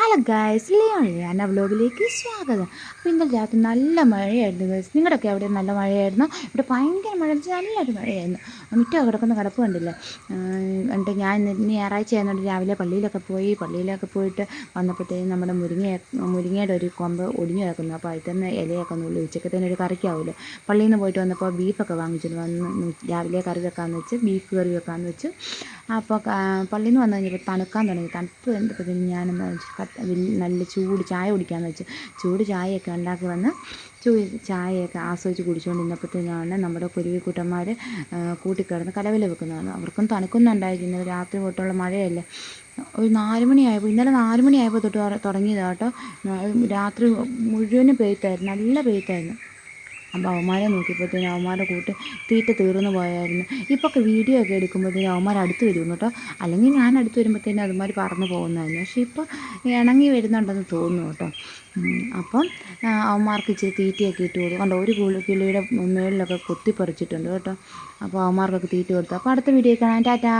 Hello guys, ലിയാന വ്ലോഗിലേക്ക് സ്വാഗതം. അപ്പോൾ ഇന്നലെ രാത്രി നല്ല മഴയായിരുന്നു ഗൈസ്. നിങ്ങളുടെയൊക്കെ അവിടെ നല്ല മഴയായിരുന്നു? ഇവിടെ ഭയങ്കര മഴ, നല്ലൊരു മഴയായിരുന്നു. മുറ്റം കിടക്കുന്ന കിടപ്പ് കണ്ടില്ലേ. എന്നിട്ട് ഞാൻ ഇന്ന് ഞായറാഴ്ച ആയതുകൊണ്ട് രാവിലെ പള്ളിയിലൊക്കെ പോയിട്ട് വന്നപ്പോഴത്തേക്കും നമ്മുടെ മുരിങ്ങയുടെ ഒരു കൊമ്പ് ഒടിഞ്ഞു കിടക്കുന്നു. അപ്പോൾ അതിൽ തന്നെ ഇലയൊക്കെ നുള്ളി ഉച്ചക്കത്തേന് ഒരു കറിക്കാവുമല്ലോ. പള്ളിയിൽ നിന്ന് പോയിട്ട് വന്നപ്പോൾ ബീഫൊക്കെ വാങ്ങിച്ചിട്ട് വന്ന് രാവിലെ കറി വെക്കാമെന്ന് വെച്ച്, ബീഫ് കറി വെക്കാമെന്ന് വെച്ച്. അപ്പോൾ പള്ളിയിൽ നിന്ന് വന്നു കഴിഞ്ഞപ്പോൾ തണുക്കാൻ തുടങ്ങി. തണുപ്പ് കഴിഞ്ഞപ്പോഴത്തേക്കും ഞാനെന്താ നല്ല ചൂട് ചായ കുടിക്കാമെന്ന് വെച്ച് ചൂട് ചായയൊക്കെ ഉണ്ടാക്കി വന്ന് ചായയൊക്കെ ആസ്വദിച്ച് കുടിച്ചുകൊണ്ടിരുന്നപ്പോഴത്തേക്കാണ് നമ്മുടെ കുരുവിക്കുട്ടന്മാർ കൂട്ടിക്കിടന്ന് കലവില വെക്കുന്നതാണ്. അവർക്കും തണുക്കുന്നുണ്ടായിരിക്കുന്നത്. രാത്രി തൊട്ടുള്ള മഴയല്ലേ. ഒരു 4 മണിയായപ്പോൾ, ഇന്നലെ 4 മണിയായപ്പോൾ തൊട്ട് തുടങ്ങിയതാണ് കേട്ടോ. രാത്രി മുഴുവനും പെയ്ത്തായിരുന്നു, നല്ല പെയ്ത്തായിരുന്നു. അപ്പോൾ അവന്മാരെ നോക്കിയപ്പോഴത്തേനും അവന്മാരുടെ തീറ്റ തീർന്നു പോയായിരുന്നു. ഇപ്പൊക്കെ വീഡിയോ ഒക്കെ എടുക്കുമ്പോഴത്തേനും അവന്മാർ അടുത്ത് വരും കേട്ടോ. അല്ലെങ്കിൽ ഞാൻ അടുത്ത് വരുമ്പോഴത്തേനും അവന്മാർ പറന്നു പോകുന്നതായിരുന്നു. പക്ഷേ ഇപ്പോൾ ഇണങ്ങി വരുന്നുണ്ടെന്ന് തോന്നുന്നു കേട്ടോ. അപ്പം അവന്മാർക്ക് ഇച്ചിരി തീറ്റയൊക്കെ ഇട്ട് കൊടുക്കും. കണ്ടോ, ഒരു കിളിയുടെ മേളിലൊക്കെ കൊത്തിപ്പറിച്ചിട്ടുണ്ട് കേട്ടോ. അപ്പോൾ അവന്മാർക്കൊക്കെ തീറ്റ കൊടുത്തു. അപ്പോൾ അടുത്ത വീഡിയോ കാണാം. ടാറ്റാ.